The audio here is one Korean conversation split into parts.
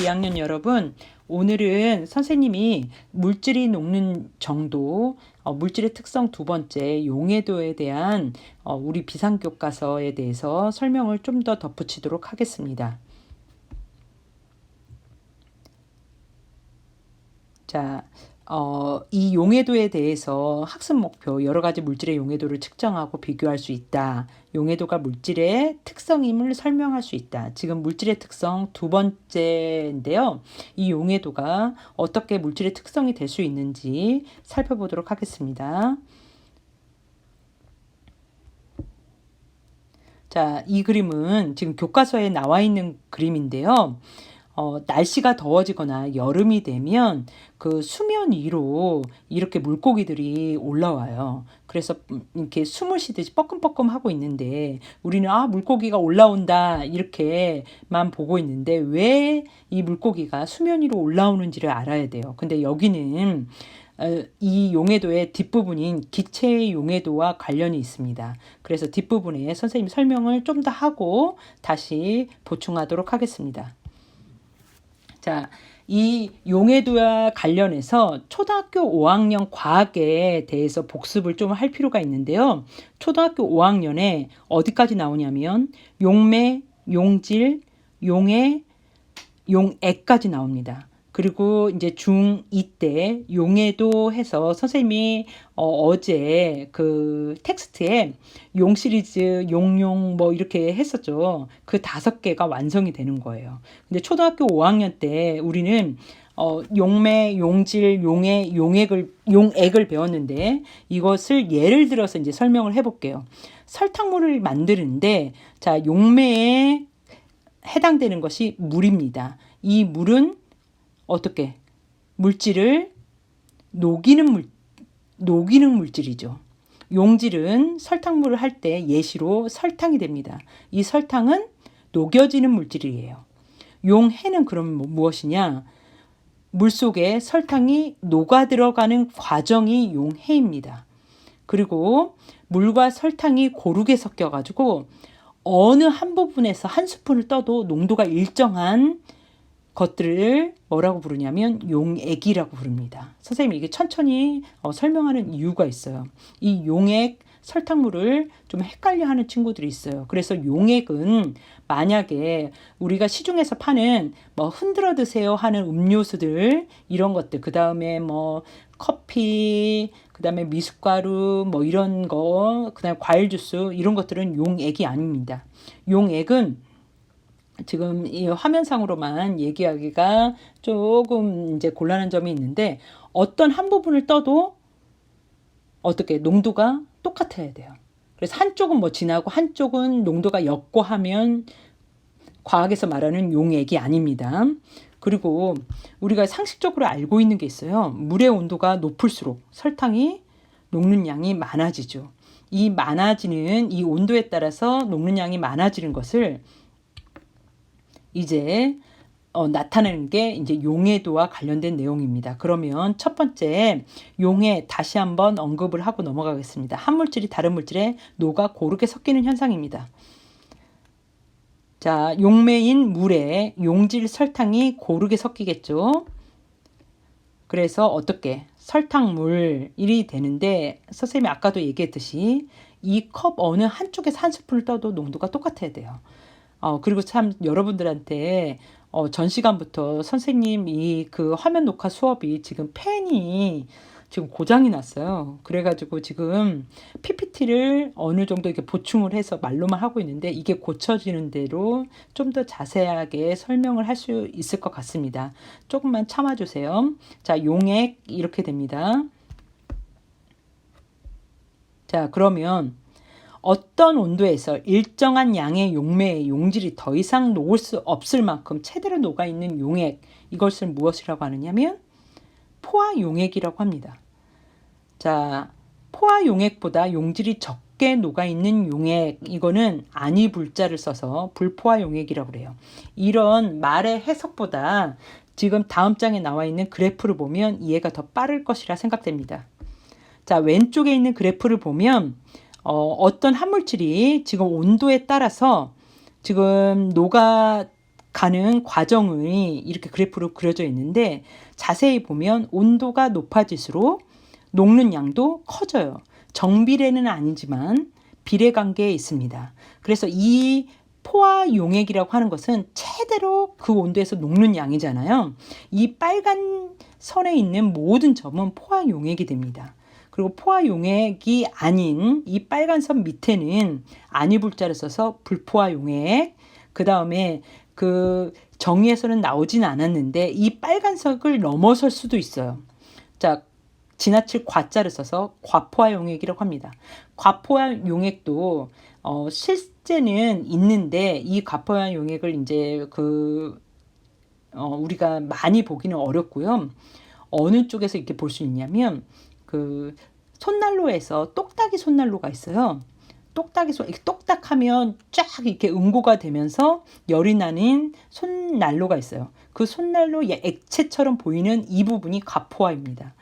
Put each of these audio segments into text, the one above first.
2학년 여러분, 오늘은 선생님이 물질이 녹는 정도, 물질의 특성 두 번째, 용해도에 대한 우리 비상교과서에 대해서 설명을 좀 더 덧붙이도록 하겠습니다. 자, 이 용해도에 대해서 학습 목표, 여러 가지 물질의 용해도를 측정하고 비교할 수 있다. 용해도가 물질의 특성임을 설명할 수 있다. 지금 물질의 특성 두 번째인데요. 이 용해도가 어떻게 물질의 특성이 될 수 있는지 살펴보도록 하겠습니다. 자, 이 그림은 지금 교과서에 나와 있는 그림인데요. 날씨가 더워지거나 여름이 되면 그 수면 위로 이렇게 물고기들이 올라와요. 그래서 이렇게 숨을 쉬듯이 뻐끔뻐끔 하고 있는데 우리는 물고기가 올라온다 이렇게만 보고 있는데 왜 이 물고기가 수면 위로 올라오는지를 알아야 돼요. 근데 여기는 이 용해도의 뒷부분인 기체의 용해도와 관련이 있습니다. 그래서 뒷부분에 선생님 설명을 좀 더 하고 다시 보충하도록 하겠습니다. 자, 이 용해도와 관련해서 초등학교 5학년 과학에 대해서 복습을 좀 할 필요가 있는데요. 초등학교 5학년에 어디까지 나오냐면 용매, 용질, 용해, 용액까지 나옵니다. 그리고 이제 중2 때 용해도 해서 선생님이 어제 그 텍스트에 용 시리즈, 용용 뭐 이렇게 했었죠. 그 5개가 완성이 되는 거예요. 근데 초등학교 5학년 때 우리는 용매, 용질, 용해, 용액을 배웠는데 이것을 예를 들어서 이제 설명을 해볼게요. 설탕물을 만드는데 자, 용매에 해당되는 것이 물입니다. 이 물은 어떻게 물질을 녹이는 물질이죠. 용질은 설탕물을 할 때 예시로 설탕이 됩니다. 이 설탕은 녹여지는 물질이에요. 용해는 그럼 무엇이냐? 물 속에 설탕이 녹아 들어가는 과정이 용해입니다. 그리고 물과 설탕이 고르게 섞여가지고 어느 한 부분에서 한 스푼을 떠도 농도가 일정한 것들을 뭐라고 부르냐면 용액이라고 부릅니다. 선생님이 이게 천천히 설명하는 이유가 있어요. 이 용액 설탕물을 좀 헷갈려하는 친구들이 있어요. 그래서 용액은 만약에 우리가 시중에서 파는 뭐 흔들어 드세요 하는 음료수들 이런 것들 그 다음에 뭐 커피 그 다음에 미숫가루 뭐 이런 거 그 다음에 과일 주스 이런 것들은 용액이 아닙니다. 용액은 지금 이 화면상으로만 얘기하기가 조금 이제 곤란한 점이 있는데 어떤 한 부분을 떠도 어떻게 농도가 똑같아야 돼요. 그래서 한쪽은 뭐 진하고 한쪽은 농도가 옅고 하면 과학에서 말하는 용액이 아닙니다. 그리고 우리가 상식적으로 알고 있는 게 있어요. 물의 온도가 높을수록 설탕이 녹는 양이 많아지죠. 이 많아지는 이 온도에 따라서 녹는 양이 많아지는 것을 이제 나타내는 게 이제 용해도와 관련된 내용입니다. 그러면 첫 번째 용해 다시 한번 언급을 하고 넘어가겠습니다. 한 물질이 다른 물질에 녹아 고르게 섞이는 현상입니다. 자, 용매인 물에 용질 설탕이 고르게 섞이겠죠. 그래서 어떻게 설탕물이 되는데 선생님이 아까도 얘기했듯이 이 컵 어느 한쪽에서 한 스푼을 떠도 농도가 똑같아야 돼요. 그리고 참 여러분들한테 전 시간부터 선생님이 그 화면 녹화 수업이 지금 펜이 지금 고장이 났어요. 그래가지고 지금 PPT를 어느 정도 이렇게 보충을 해서 말로만 하고 있는데 이게 고쳐지는 대로 좀 더 자세하게 설명을 할 수 있을 것 같습니다. 조금만 참아주세요. 자, 용액 이렇게 됩니다. 자, 그러면 어떤 온도에서 일정한 양의 용매의 용질이 더 이상 녹을 수 없을 만큼 최대로 녹아있는 용액, 이것을 무엇이라고 하느냐면 포화용액이라고 합니다. 자, 포화용액보다 용질이 적게 녹아있는 용액, 이거는 아니불자를 써서 불포화용액이라고 그래요. 이런 말의 해석보다 지금 다음 장에 나와 있는 그래프를 보면 이해가 더 빠를 것이라 생각됩니다. 자, 왼쪽에 있는 그래프를 보면 어떤 한 물질이 지금 온도에 따라서 지금 녹아 가는 과정이 이렇게 그래프로 그려져 있는데 자세히 보면 온도가 높아질수록 녹는 양도 커져요. 정비례는 아니지만 비례 관계에 있습니다. 그래서 이 포화 용액이라고 하는 것은 최대로 그 온도에서 녹는 양이잖아요. 이 빨간 선에 있는 모든 점은 포화 용액이 됩니다. 그리고 포화 용액이 아닌 이 빨간 선 밑에는 아니불자를 써서 불포화 용액, 그 다음에 그 정의에서는 나오진 않았는데 이 빨간색을 넘어설 수도 있어요. 자, 지나칠 과자를 써서 과포화 용액이라고 합니다. 과포화 용액도 실제는 있는데 이 과포화 용액을 이제 우리가 많이 보기는 어렵고요. 어느 쪽에서 이렇게 볼 수 있냐면 그 손난로에서 똑딱이 손난로가 있어요. 이렇게 똑딱하면 쫙 이렇게 응고가 되면서 열이 나는 손난로가 있어요. 그 손난로 액체처럼 보이는 이 부분이 과포화입니다.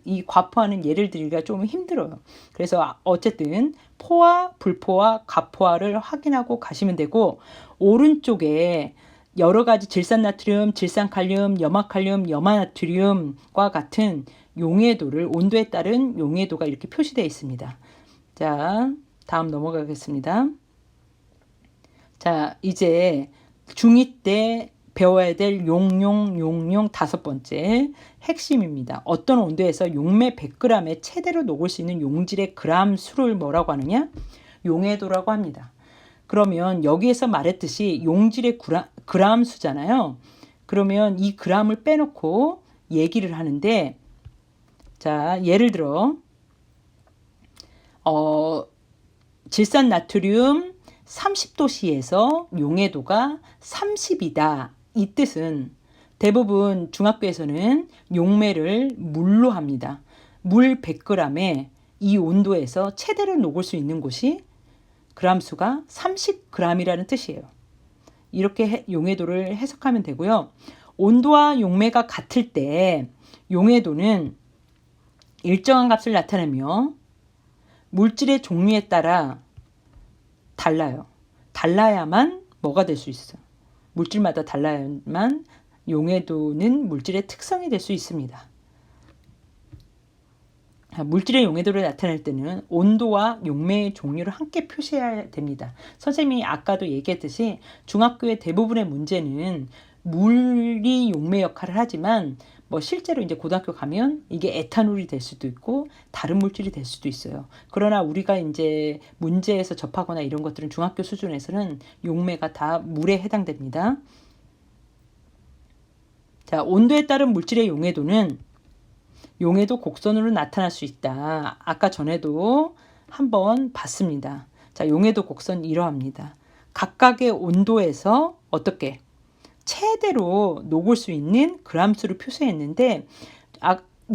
이 과포화는 예를 들기가 좀 힘들어요. 그래서 어쨌든 포화, 불포화, 과포화를 확인하고 가시면 되고, 오른쪽에 여러 가지 질산나트륨, 질산칼륨, 염화칼륨, 염화나트륨과 같은 용해도를 온도에 따른 용해도가 이렇게 표시되어 있습니다. 자, 다음 넘어가겠습니다. 자, 이제 중2 때 배워야 될 용용 다섯 번째 핵심입니다. 어떤 온도에서 용매 100g에 최대로 녹을 수 있는 용질의 그람 수를 뭐라고 하느냐? 용해도라고 합니다. 그러면 여기에서 말했듯이 용질의 그람 수잖아요. 그러면 이 그람을 빼놓고 얘기를 하는데, 자, 예를 들어 질산나트륨 30도씨에서 용해도가 30이다. 이 뜻은 대부분 중학교에서는 용매를 물로 합니다. 물 100g에 이 온도에서 최대로 녹을 수 있는 곳이 그람수가 30g이라는 뜻이에요. 이렇게 용해도를 해석하면 되고요. 온도와 용매가 같을 때 용해도는 일정한 값을 나타내며 물질의 종류에 따라 달라요. 달라야만 뭐가 될 수 있어. 물질마다 달라야만 용해도는 물질의 특성이 될 수 있습니다. 물질의 용해도를 나타낼 때는 온도와 용매의 종류를 함께 표시해야 됩니다. 선생님이 아까도 얘기했듯이 중학교의 대부분의 문제는 물이 용매 역할을 하지만 실제로 이제 고등학교 가면 이게 에탄올이 될 수도 있고 다른 물질이 될 수도 있어요. 그러나 우리가 이제 문제에서 접하거나 이런 것들은 중학교 수준에서는 용매가 다 물에 해당됩니다. 자, 온도에 따른 물질의 용해도는 용해도 곡선으로 나타날 수 있다. 아까 전에도 한번 봤습니다. 자, 용해도 곡선 이러합니다. 각각의 온도에서 어떻게 최대로 녹을 수 있는 그람수를 표시했는데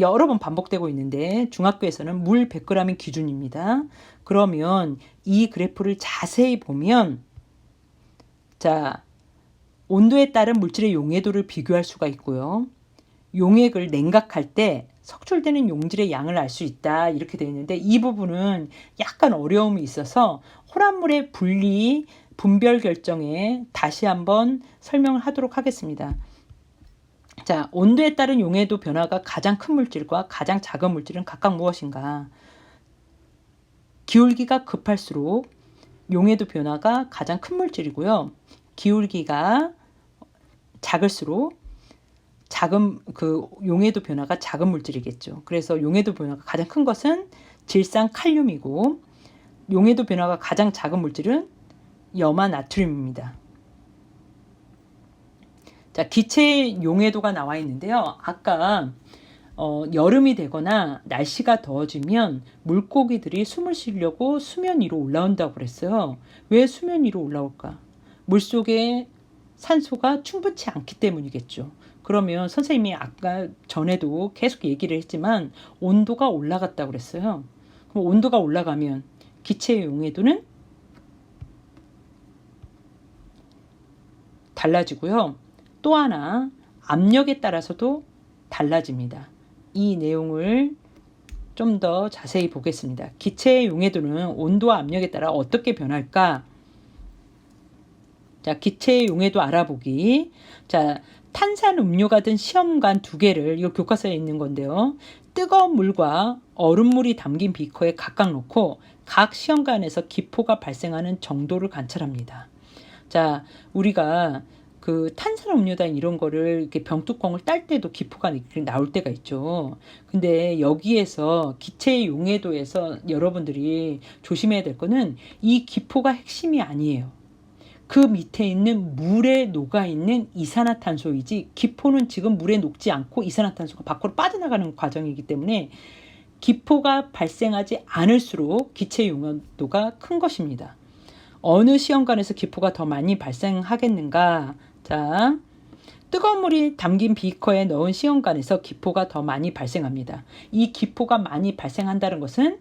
여러 번 반복되고 있는데 중학교에서는 물 100g이 기준입니다. 그러면 이 그래프를 자세히 보면 자, 온도에 따른 물질의 용해도를 비교할 수가 있고요. 용액을 냉각할 때 석출되는 용질의 양을 알 수 있다. 이렇게 되어 있는데 이 부분은 약간 어려움이 있어서 혼합물의 분별 결정에 다시 한번 설명을 하도록 하겠습니다. 자, 온도에 따른 용해도 변화가 가장 큰 물질과 가장 작은 물질은 각각 무엇인가? 기울기가 급할수록 용해도 변화가 가장 큰 물질이고요. 기울기가 작을수록 작은 용해도 변화가 작은 물질이겠죠. 그래서 용해도 변화가 가장 큰 것은 질산칼륨이고 용해도 변화가 가장 작은 물질은 염화나트륨입니다. 자, 기체 용해도가 나와 있는데요. 아까 여름이 되거나 날씨가 더워지면 물고기들이 숨을 쉬려고 수면 위로 올라온다고 그랬어요. 왜 수면 위로 올라올까? 물속에 산소가 충분치 않기 때문이겠죠. 그러면 선생님이 아까 전에도 계속 얘기를 했지만 온도가 올라갔다고 그랬어요. 그럼 온도가 올라가면 기체의 용해도는 달라지고요. 또 하나 압력에 따라서도 달라집니다. 이 내용을 좀 더 자세히 보겠습니다. 기체의 용해도는 온도와 압력에 따라 어떻게 변할까? 자, 기체의 용해도 알아보기. 자, 탄산 음료가 든 시험관 2개를, 이거 교과서에 있는 건데요. 뜨거운 물과 얼음물이 담긴 비커에 각각 넣고 각 시험관에서 기포가 발생하는 정도를 관찰합니다. 자, 우리가 그 탄산음료다 이런 거를 이렇게 병뚜껑을 딸 때도 기포가 나올 때가 있죠. 근데 여기에서 기체의 용해도에서 여러분들이 조심해야 될 거는 이 기포가 핵심이 아니에요. 그 밑에 있는 물에 녹아있는 이산화탄소이지, 기포는 지금 물에 녹지 않고 이산화탄소가 밖으로 빠져나가는 과정이기 때문에 기포가 발생하지 않을수록 기체의 용해도가 큰 것입니다. 어느 시험관에서 기포가 더 많이 발생하겠는가? 자, 뜨거운 물이 담긴 비커에 넣은 시험관에서 기포가 더 많이 발생합니다. 이 기포가 많이 발생한다는 것은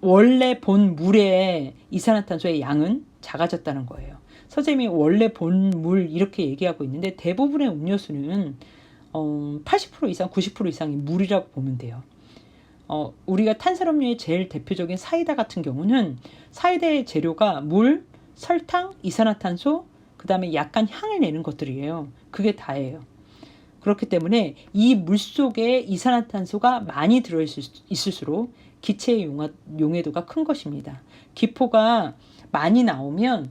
원래 본 물의 이산화탄소의 양은 작아졌다는 거예요. 선생님이 원래 본 물 이렇게 얘기하고 있는데 대부분의 음료수는 80% 이상, 90% 이상이 물이라고 보면 돼요. 우리가 탄산음료의 제일 대표적인 사이다 같은 경우는 사이다의 재료가 물, 설탕, 이산화탄소, 그 다음에 약간 향을 내는 것들이에요. 그게 다예요. 그렇기 때문에 이 물 속에 이산화탄소가 많이 들어있을수록 기체의 용해도가 큰 것입니다. 기포가 많이 나오면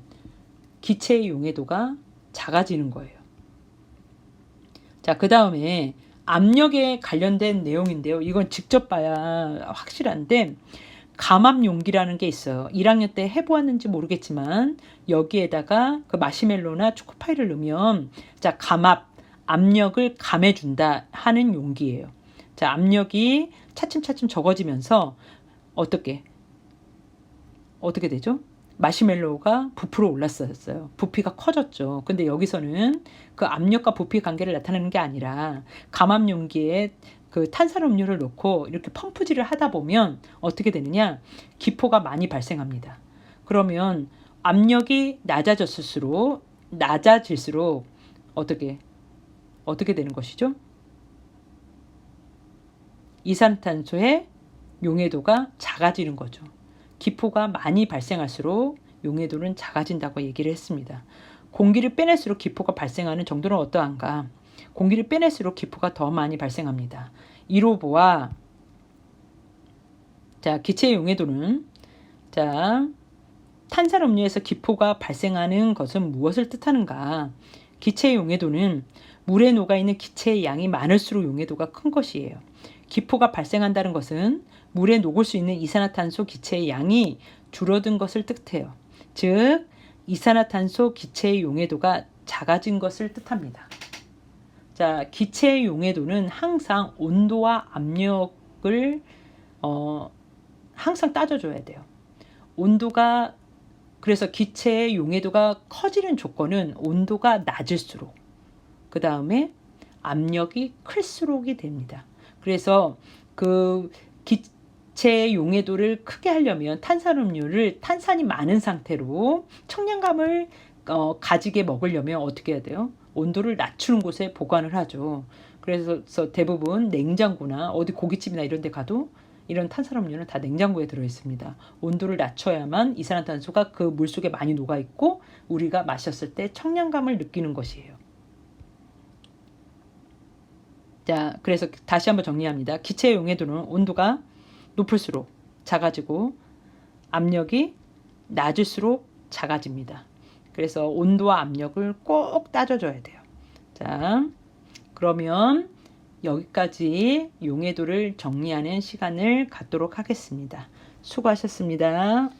기체의 용해도가 작아지는 거예요. 자, 그 다음에 압력에 관련된 내용인데요. 이건 직접 봐야 확실한데, 감압용기라는 게 있어요. 1학년 때 해보았는지 모르겠지만 여기에다가 그 마시멜로나 초코파이를 넣으면, 자, 압력을 감해준다 하는 용기예요. 자, 압력이 차츰차츰 적어지면서 어떻게 되죠? 마시멜로우가 부풀어 올랐었어요. 부피가 커졌죠. 근데 여기서는 그 압력과 부피 관계를 나타내는 게 아니라 감압 용기에 그 탄산음료를 넣고 이렇게 펌프질을 하다 보면 어떻게 되느냐? 기포가 많이 발생합니다. 그러면 압력이 낮아질수록 어떻게 되는 것이죠? 이산탄소의 용해도가 작아지는 거죠. 기포가 많이 발생할수록 용해도는 작아진다고 얘기를 했습니다. 공기를 빼낼수록 기포가 발생하는 정도는 어떠한가? 공기를 빼낼수록 기포가 더 많이 발생합니다. 이로 보아, 자, 기체의 용해도는, 자, 탄산음료에서 기포가 발생하는 것은 무엇을 뜻하는가? 기체의 용해도는 물에 녹아있는 기체의 양이 많을수록 용해도가 큰 것이에요. 기포가 발생한다는 것은 물에 녹을 수 있는 이산화탄소 기체의 양이 줄어든 것을 뜻해요. 즉, 이산화탄소 기체의 용해도가 작아진 것을 뜻합니다. 자, 기체의 용해도는 항상 온도와 압력을 항상 따져줘야 돼요. 그래서 기체의 용해도가 커지는 조건은 온도가 낮을수록, 그 다음에 압력이 클수록이 됩니다. 그래서 그 기체의 용해도를 크게 하려면 탄산음료를 탄산이 많은 상태로 청량감을 가지게 먹으려면 어떻게 해야 돼요? 온도를 낮추는 곳에 보관을 하죠. 그래서 대부분 냉장고나 어디 고깃집이나 이런 데 가도 이런 탄산음료는 다 냉장고에 들어있습니다. 온도를 낮춰야만 이산화탄소가 그 물속에 많이 녹아있고 우리가 마셨을 때 청량감을 느끼는 것이에요. 자, 그래서 다시 한번 정리합니다. 기체의 용해도는 온도가 높을수록 작아지고 압력이 낮을수록 작아집니다. 그래서 온도와 압력을 꼭 따져줘야 돼요. 자, 그러면 여기까지 용해도를 정리하는 시간을 갖도록 하겠습니다. 수고하셨습니다.